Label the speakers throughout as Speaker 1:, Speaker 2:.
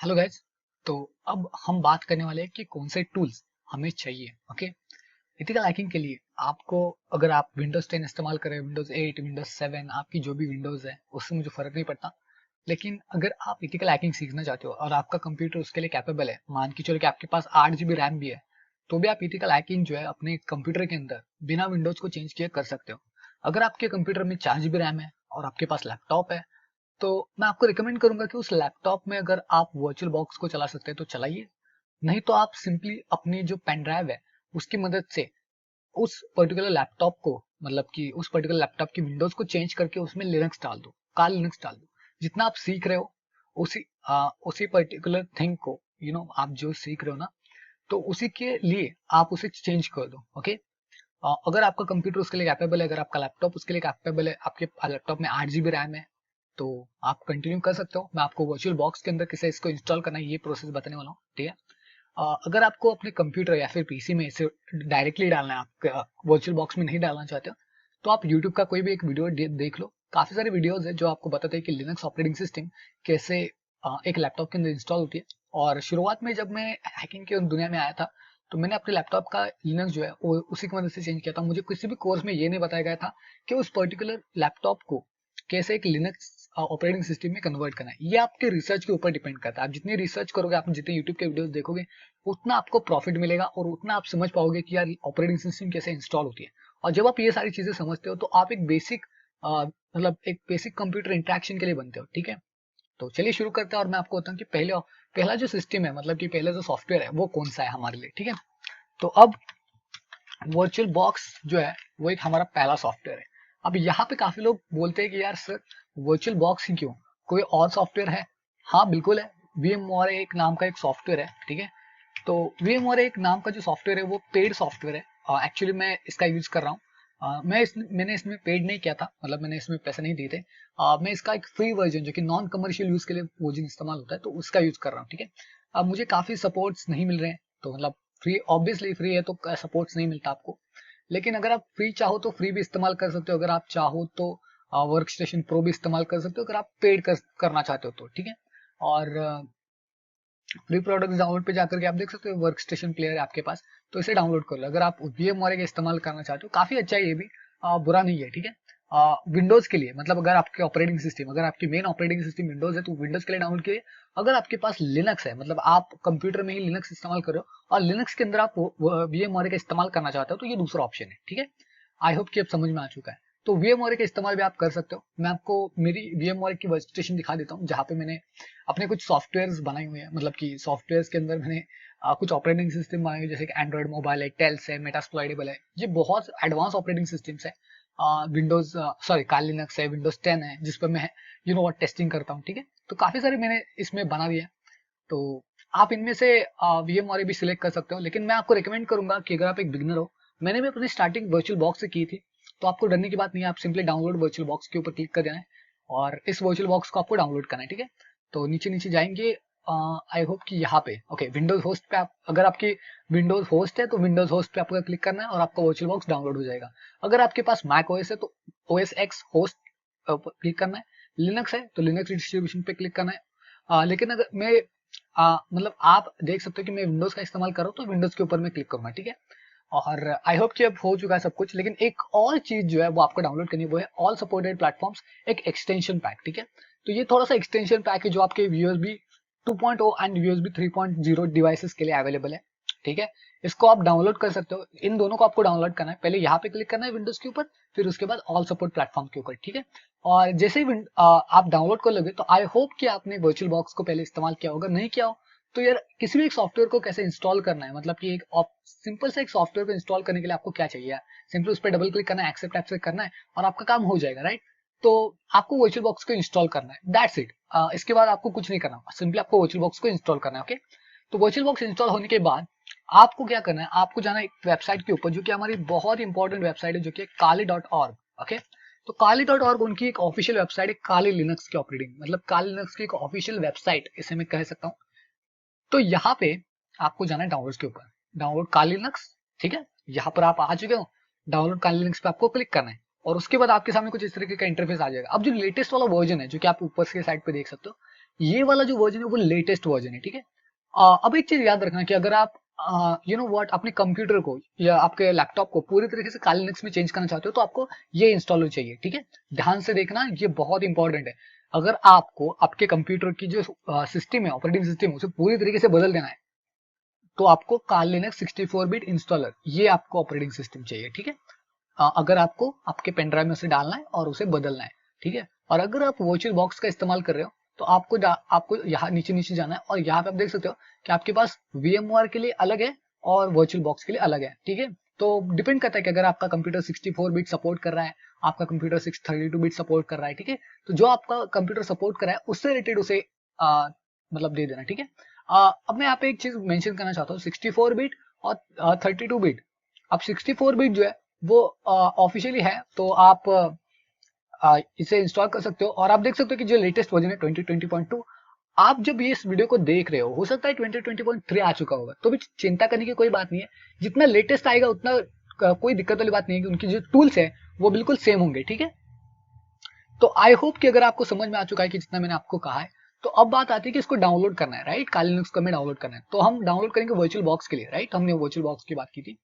Speaker 1: Hello guys. तो अब हम बात करने वाले हैं कि कौन से टूल्स हमें चाहिए। ओके, एथिकल हैकिंग के लिए आपको, अगर आप विंडोज 10 इस्तेमाल करें, विंडोज 8, विंडोज 7, आपकी जो भी विंडोज है उससे मुझे फर्क नहीं पड़ता। लेकिन अगर आप एथिकल हैकिंग सीखना चाहते हो और आपका कंप्यूटर उसके लिए कैपेबल है, मान के चलो कि आपके पास 8 GB रैम भी है, तो भी आप एथिकल हैकिंग जो है अपने कंप्यूटर के अंदर बिना विंडोज को चेंज किए कर सकते हो। अगर आपके कंप्यूटर में 4 GB रैम है और आपके पास लैपटॉप है, तो मैं आपको रिकमेंड करूंगा कि उस लैपटॉप में अगर आप वर्चुअल बॉक्स को चला सकते हैं तो चलाइए। नहीं तो आप सिंपली अपनी जो पेन ड्राइव है उसकी मदद से उस पर्टिकुलर लैपटॉप को, मतलब कि उस पर्टिकुलर लैपटॉप की विंडोज को चेंज करके उसमें लिनक्स डाल दो, काल लिनक्स डाल दो। जितना आप सीख रहे हो उसी पर्टिकुलर थिंग को, आप जो सीख रहे हो ना, तो उसी के लिए आप उसे चेंज कर दो। ओके, अगर आपका कंप्यूटर उसके लिए कैपेबल है, अगर आपका लैपटॉप उसके लिए कैपेबल है, आपके लैपटॉप में 8 GB रैम है, तो आप कंटिन्यू कर सकते हो। मैं आपको वर्चुअल बॉक्स के अंदर कैसे इसको इंस्टॉल करना है ये प्रोसेस बताने वाला हूँ, ठीक है। अगर आपको अपने कंप्यूटर या फिर पीसी में इसे डायरेक्टली डालना है, आप वर्चुअल बॉक्स में नहीं डालना चाहते हो, तो आप यूट्यूब का कोई भी एक वीडियो देख लो। काफी सारे वीडियोस है जो आपको बताते हैं कि लिनक्स ऑपरेटिंग सिस्टम कैसे एक लैपटॉप के अंदर इंस्टॉल होती है। और शुरुआत में जब मैं हैकिंग की दुनिया में आया था, तो मैंने अपने लैपटॉप का लिनक्स जो है वो उसी की मदद से चेंज किया था। मुझे किसी भी कोर्स में ये नहीं बताया गया था कि उस पर्टिकुलर लैपटॉप को कैसे एक लिनक्स ऑपरेटिंग सिस्टम में कन्वर्ट करना है। ये आपके रिसर्च के ऊपर डिपेंड करता है। आप जितनी रिसर्च करोगे, आप जितने यूट्यूब के वीडियोस देखोगे, उतना आपको प्रॉफिट मिलेगा और उतना आप समझ पाओगे कि यार ऑपरेटिंग सिस्टम कैसे इंस्टॉल होती है। और जब आप ये सारी चीजें समझते हो तो आप एक बेसिक, मतलब एक बेसिक कंप्यूटर इंटरेक्शन के लिए बनते हो, ठीक है। तो चलिए शुरू करते हैं और मैं आपको बताऊं कि पहला जो सिस्टम है, मतलब कि पहला जो सॉफ्टवेयर है वो कौन सा है हमारे लिए, ठीक है। तो अब वर्चुअल बॉक्स जो है वो एक हमारा पहला सॉफ्टवेयर है। अब यहाँ पे काफी लोग बोलते हैं कि यार सर, वर्चुअल बॉक्स ही क्यों, कोई और सॉफ्टवेयर है? हाँ बिल्कुल है। VMware एक नाम का एक सॉफ्टवेयर है, ठीक है। तो VMware एक नाम का जो सॉफ्टवेयर है वो पेड सॉफ्टवेयर है। एक्चुअली मैं इसका यूज कर रहा हूँ। मैंने इसमें पेड नहीं किया था, मतलब मैंने इसमें पैसे नहीं दिए थे। मैं इसका एक फ्री वर्जन जो कि नॉन कमर्शियल यूज के लिए वर्जन इस्तेमाल होता है, तो उसका यूज कर रहा हूँ, ठीक है। अब मुझे काफी सपोर्ट्स नहीं मिल रहे हैं, तो मतलब फ्री, ऑब्वियसली फ्री है तो सपोर्ट्स नहीं मिलता आपको। लेकिन अगर आप फ्री चाहो तो फ्री भी इस्तेमाल कर सकते हो, अगर आप चाहो तो वर्क स्टेशन प्रो भी इस्तेमाल कर सकते हो, अगर आप पेड करना चाहते हो तो, ठीक है। और फ्री प्रोडक्ट डाउनलोड पे जाकर के आप देख सकते हो, वर्क स्टेशन प्लेयर है आपके पास, तो इसे डाउनलोड कर लो। अगर आप VMware का इस्तेमाल करना चाहते हो, काफी अच्छा है ये भी, बुरा नहीं है, ठीक है। विंडोज के लिए, मतलब अगर आपके ऑपरेटिंग सिस्टम, अगर आपकी मेन ऑपरेटिंग सिस्टम विंडोज है तो विंडोज के लिए डाउनलोड कीजिए। अगर आपके पास लिनक्स है, मतलब आप कंप्यूटर में ही लिनक्स इस्तेमाल कर रहे हो और लिनक्स के अंदर आप VMware का इस्तेमाल करना चाहते हो, तो ये दूसरा ऑप्शन है, ठीक है। आई होप कि अब समझ में आ चुका है। तो VMware का इस्तेमाल भी आप कर सकते हो। मैं आपको मेरी VMware की वर्क स्टेशन दिखा देता हूँ, जहाँ पे मैंने अपने कुछ सॉफ्टवेयर्स बनाए हुए हैं, मतलब कि सॉफ्टवेयर्स के अंदर मैंने कुछ ऑपरेटिंग सिस्टम बनाए हुए हैं, जैसे कि एंड्रॉइड मोबाइल है, टेल्स है, मेटास्प्लॉइडेबल है। ये बहुत एडवांस ऑपरेटिंग सिस्टम्स है। विंडोज, सॉरी, काली लिनक्स है, विंडोज 10 है, जिस पर मैं टेस्टिंग करता हूँ, ठीक है। तो काफी सारे मैंने इसमें बना दिए हैं। तो आप इनमें से VMware भी सिलेक्ट कर सकते हो, लेकिन मैं आपको रिकमेंड करूंगा कि अगर आप एक बिगनर हो, मैंने भी अपनी स्टार्टिंग वर्चुअल बॉक्स से की थी, तो आपको डरने की बात नहीं है। आप सिंपली डाउनलोड वर्चुअल बॉक्स के ऊपर क्लिक कर देना है और इस वर्चुअल बॉक्स को आपको डाउनलोड करना है, ठीक है। तो नीचे नीचे जाएंगे, आई होप कि यहाँ पे ओके, विंडोज होस्ट पे आप, अगर आपकी विंडोज होस्ट है तो विंडोज होस्ट पे आपको क्लिक करना है और आपका वर्चुअल बॉक्स डाउनलोड हो जाएगा। अगर आपके पास मैक ओएस है तो OS X होस्ट क्लिक करना है। लिनक्स है तो लिनक्स डिस्ट्रीब्यूशन पे क्लिक करना है। लेकिन अगर मैं, मतलब आप देख सकते हो कि मैं विंडोज का इस्तेमाल कर रहा हूँ, तो विंडोज के ऊपर मैं क्लिक करूंगा, ठीक है। और आई होप कि अब हो चुका है सब कुछ, लेकिन एक और चीज जो है वो आपको डाउनलोड करनी है, वो है ऑल सपोर्टेड प्लेटफॉर्म्स, एक एक्सटेंशन पैक, ठीक है। तो ये थोड़ा सा एक्सटेंशन पैक है जो आपके USB 2.0 एंड USB 3.0 डिवाइसेस के लिए अवेलेबल है, ठीक है। इसको आप डाउनलोड कर सकते हो। इन दोनों को आपको डाउनलोड करना है, पहले यहाँ पे क्लिक करना है विंडोज के ऊपर, फिर उसके बाद ऑल सपोर्ट प्लेटफॉर्म के ऊपर, ठीक है। और जैसे ही आप डाउनलोड कर लोगे, तो आई होप कि आपने वर्चुअल बॉक्स को पहले इस्तेमाल किया होगा। नहीं किया हो तो यार, किसी भी एक सॉफ्टवेयर को कैसे इंस्टॉल करना है, मतलब कि एक सिंपल से एक सॉफ्टवेयर को इंस्टॉल करने के लिए आपको क्या चाहिए यार, सिंपली उस पर डबल क्लिक करना है, एक्सेप्ट एक्सेप्ट करना है और आपका काम हो जाएगा, राइट। तो आपको वर्चुअल बॉक्स को इंस्टॉल करना है, दैट्स इट। इसके बाद आपको कुछ नहीं करना, सिंपली आपको वर्चुअल बॉक्स को इंस्टॉल करना है, ओके। तो वर्चुअल बॉक्स इंस्टॉल होने के बाद आपको क्या करना है, आपको जाना है एक वेबसाइट के ऊपर, जो कि हमारी बहुत इंपॉर्टेंट वेबसाइट है, जो कि kali.org, ओके। तो kali.org उनकी एक ऑफिशियल वेबसाइट है, काली लिनक्स की ऑपरेटिंग, मतलब काली लिनक्स की एक ऑफिशियल वेबसाइट, इसे मैं कह सकता हूँ। तो यहाँ पे आपको जाना है डाउनलोड के ऊपर, डाउनलोड काली लिनक्स, ठीक है। यहाँ पर आप आ चुके हो, डाउनलोड काली लिनक्स पे आपको क्लिक करना है और उसके बाद आपके सामने कुछ इस तरीके का इंटरफेस आ जाएगा। अब जो लेटेस्ट वाला वर्जन है, जो कि आप ऊपर के साइड पे देख सकते हो, ये वाला जो वर्जन है वो लेटेस्ट वर्जन है, ठीक है। अब एक चीज याद रखना कि अगर आप यू नो व्हाट अपने कंप्यूटर को या आपके लैपटॉप को पूरी तरीके से काली लिनक्स में चेंज करना चाहते हो तो आपको ये इंस्टॉल चाहिए, ठीक है। ध्यान से देखना, ये बहुत इंपॉर्टेंट है। अगर आपको आपके कंप्यूटर की जो सिस्टम है, ऑपरेटिंग सिस्टम, उसे पूरी तरीके से बदल देना है तो आपको काली लिनक्स 64 बिट इंस्टॉलर, ये आपको ऑपरेटिंग सिस्टम चाहिए, ठीक है। अगर आपको आपके पेन ड्राइव में से डालना है और उसे बदलना है, ठीक है। और अगर आप वर्चुअल बॉक्स का इस्तेमाल कर रहे हो तो आपको यहाँ नीचे नीचे जाना है और यहाँ पे आप देख सकते हो कि आपके पास VMware के लिए अलग है और वर्चुअल बॉक्स के लिए अलग है, ठीक है। तो डिपेंड करता है कि अगर आपका कंप्यूटर 64 बिट सपोर्ट कर रहा है, आपका कंप्यूटर 632 बिट सपोर्ट कर रहा है, ठीक है। तो जो आपका कंप्यूटर सपोर्ट कर रहा है उससे रिलेटेड उसे मतलब दे देना, ठीक है। अब मैं यहाँ पे एक चीज मेंशन करना चाहता हूँ, 64 बिट और 32 बिट। अब 64 बिट जो है वो ऑफिशियली है, तो आप इसे इंस्टॉल कर सकते हो। और आप देख सकते हो कि जो लेटेस्ट वर्जन है 2020.2, आप जब ये इस वीडियो को देख रहे हो सकता है 2020.3 आ चुका होगा, तो भी चिंता करने की कोई बात नहीं है। जितना लेटेस्ट आएगा उतना कोई दिक्कत वाली बात नहीं है कि उनकी जो टूल्स है वो बिल्कुल सेम होंगे, ठीक है। तो आई होप कि अगर आपको समझ में आ चुका है कि जितना मैंने आपको कहा है, तो अब बात आती है कि इसको डाउनलोड करना है, राइट। काली लिनक्स को हमें डाउनलोड करना है, तो हम डाउनलोड करेंगे वर्चुअल बॉक्स के लिए, राइट। हमने वर्चुअल बॉक्स की बात की थी।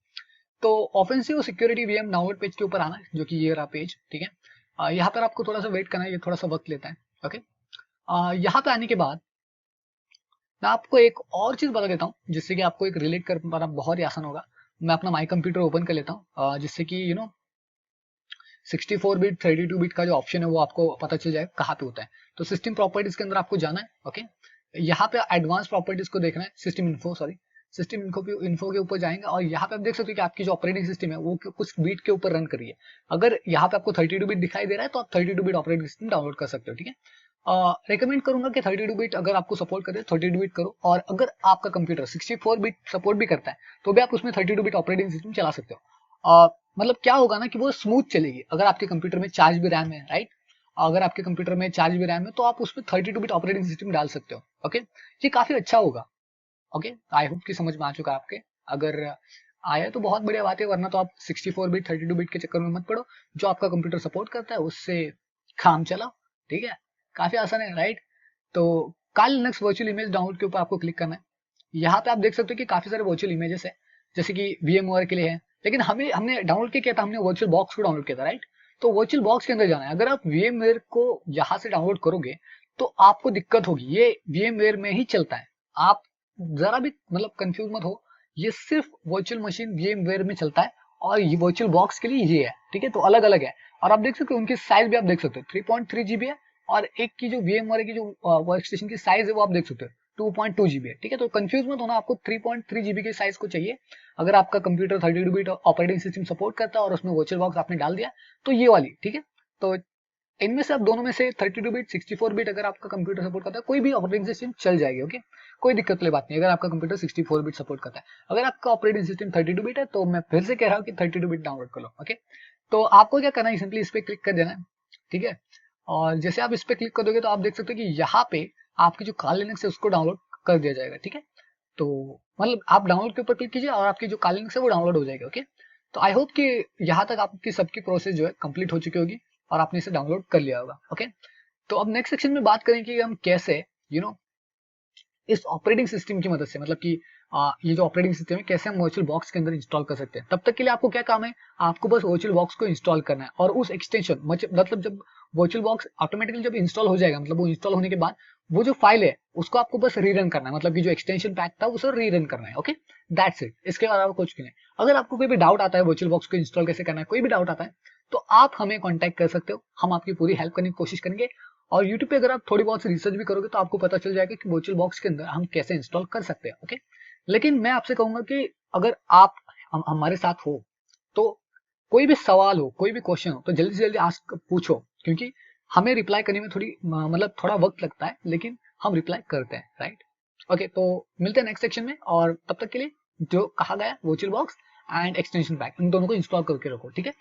Speaker 1: तो offensive security VM download page के ऊपर आना है, जो कि ये रहा पेज, ठीक है। यहाँ पर आपको थोड़ा सा वेट करना है, ये थोड़ा सा वक्त लेता है, ओके। यहाँ पे आने के बाद मैं आपको एक और चीज बता देता हूँ जिससे कि आपको एक रिलेट कर पाना बहुत ही आसान होगा। मैं अपना माई कंप्यूटर ओपन कर लेता हूँ जिससे कि 64 बिट 32 बिट का जो ऑप्शन है वो आपको पता चल जाए कहाँ पे होता है। तो सिस्टम प्रॉपर्टीज के अंदर आपको जाना है, ओके। यहाँ पे एडवांस प्रॉपर्टीज को देखना है, system info, sorry, system info के ऊपर जाएंगे और यहाँ पे आप देख सकते हो कि आपकी जो ऑपरेटिंग सिस्टम है वो कुछ बीट के ऊपर रन कर रही है। अगर यहाँ पे आपको 32 बिट दिखाई दे रहा है तो आप 32 बिट ऑपरेटिंग सिस्टम डाउनलोड कर सकते हो, ठीक है। रिकमेंड करूंगा कि 32 बिट अगर आपको सपोर्ट करे 32 बिट करो, और अगर आपका कंप्यूटर 64 बिट सपोर्ट भी करता है तो भी आप उसमें 32 बिट ऑपरेटिंग सिस्टम चला सकते हो। मतलब क्या होगा ना कि वो स्मूथ चलेगी। अगर आपके कंप्यूटर में 4 GB रैम है, राइट, अगर आपके कंप्यूटर में 4 GB रैम है तो आप उसमें 32 बिट ऑपरेटिंग सिस्टम डाल सकते हो, ओके। ये काफी अच्छा होगा, ओके। आई होप कि समझ में आ चुका है आपके। अगर आया तो बहुत बढ़िया बात है, वरना तो आप 64 बिट 32 बिट के चक्कर में मत पड़ो। जो आपका कंप्यूटर सपोर्ट करता है उससे काम चलाओ, ठीक है। काफी आसान है, राइट। तो काली लिनक्स वर्चुअल इमेज डाउनलोड के ऊपर आपको क्लिक करना है। यहाँ पे आप देख सकते हो कि काफी सारे वर्चुअल इमेजेस है, जैसे कि VMware के लिए है, लेकिन हमने डाउनलोड किया था, हमने वर्चुअल बॉक्स को डाउनलोड किया था, राइट। तो वर्चुअल बॉक्स के अंदर जाना है। अगर आप VMware को यहाँ से डाउनलोड करोगे तो आपको दिक्कत होगी, ये VMware में ही चलता है। आप जरा भी मतलब कंफ्यूज मत हो, ये सिर्फ वर्चुअल मशीन VMware में चलता है और ये वर्चुअल बॉक्स के लिए ये है, ठीक है। तो अलग अलग है और आप देख सकते हो उनकी साइज भी आप देख सकते हो 3.3 GB है, और एक की जो VMware की जो वर्क स्टेशन की साइज है वो आप देख सकते हो 2.2 GB है, ठीक है। तो कंफ्यूज मत होना, आपको 3.3 GB के साइज को चाहिए। अगर आपका computer 32 bit operating system support करता है और उसमें वर्चुअल बॉक्स आपने डाल दिया तो ये वाली, ठीक है। तो इनमें से आप दोनों में से 32 बिट 64 बिट अगर आपका कंप्यूटर सपोर्ट करता है कोई भी ऑपरेटिंग सिस्टम चल जाएगी, ओके। कोई दिक्कत वाली बात नहीं अगर आपका कंप्यूटर 64 बिट सपोर्ट करता है। अगर आपका ऑपरेटिंग सिस्टम 32 बिट है तो मैं फिर से कह रहा हूँ कि 32 बिट डाउनलोड कर लो, ओके। तो आपको क्या करना है, सिंपली इस पे क्लिक कर देना है, ठीक है। और जैसे आप इस पे क्लिक कर दोगे तो आप देख सकते हो कि यहाँ पे आपकी जो काली लिनक्स है उसको डाउनलोड कर दिया जाएगा, ठीक है। तो मतलब आप डाउनलोड के ऊपर क्लिक कीजिए और आपकी जो काली लिनक्स है वो डाउनलोड हो जाएगी, ओके। तो आई होप कि यहाँ तक आपकी सबकी प्रोसेस जो है कंप्लीट हो चुकी होगी और आपने इसे डाउनलोड कर लिया होगा, ओके। तो अब नेक्स्ट सेक्शन में बात करें कि हम कैसे इस ऑपरेटिंग सिस्टम की मदद से, मतलब कि ये जो ऑपरेटिंग सिस्टम है कैसे हम वर्चुअल बॉक्स के अंदर इंस्टॉल कर सकते हैं। तब तक के लिए आपको क्या काम है, आपको बस वर्चुअल बॉक्स को इंस्टॉल करना है और उस एक्सटेंशन मतलब जब वर्चुअल बॉक्स ऑटोमेटिकली जब इंस्टॉल हो जाएगा, मतलब वो इंस्टॉल होने के बाद वो जो फाइल है उसको आपको बस रीरन करना है, मतलब कि जो एक्सटेंशन पैक था उसे रीरन करना है, ओके। दैट्स इट, इसके अलावा कुछ नहीं। अगर आपको कोई भी डाउट आता है वर्चुअल बॉक्स को इंस्टॉल कैसे करना है, कोई भी डाउट आता है तो आप हमें कॉन्टैक्ट कर सकते हो, हम आपकी पूरी हेल्प करने की कोशिश करेंगे। और यूट्यूब पे अगर आप थोड़ी बहुत रिसर्च भी करोगे तो आपको पता चल जाएगा कि वर्चुअल बॉक्स के अंदर हम कैसे इंस्टॉल कर सकते हैं, ओके। लेकिन मैं आपसे कहूंगा कि अगर आप हमारे साथ हो तो कोई भी सवाल हो, कोई भी क्वेश्चन हो तो जल्दी से जल्दी आस्क पूछो, क्योंकि हमें रिप्लाई करने में थोड़ी मतलब थोड़ा वक्त लगता है, लेकिन हम रिप्लाई करते हैं, राइट। ओके, तो मिलते हैं नेक्स्ट सेक्शन में, और तब तक के लिए जो कहा गया virtual box and extension pack इन दोनों को इंस्टॉल करके रखो, ठीक है।